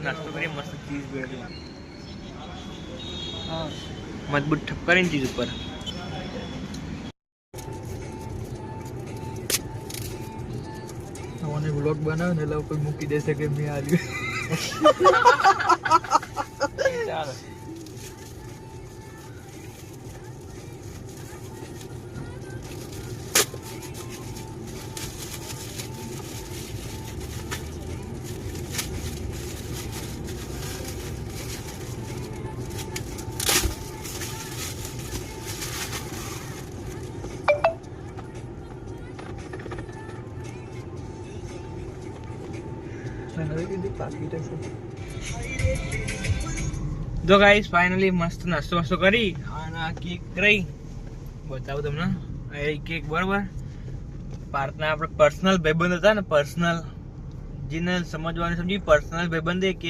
નાસ્તો કરીએ મસ્ત ચીઝ બ્રેડ મજબૂત ઠપકારીને ચીઝ ઉપર મને વ્લોગ બનાવે ને એટલે કોઈ મૂકી દેશે કે મેં આવ્યું ચાલો જો ગાઈસ ફાઇનલી મસ્ત નાસ્તો કરી અને આ કેક રહી બતાવું તમને એ કેક બરાબર પાર્થના આપણે પર્સનલ ભાઈબંધ હતા ને પર્સનલ જેને સમજવાનું સમજી પર્સનલ ભાઈબંધ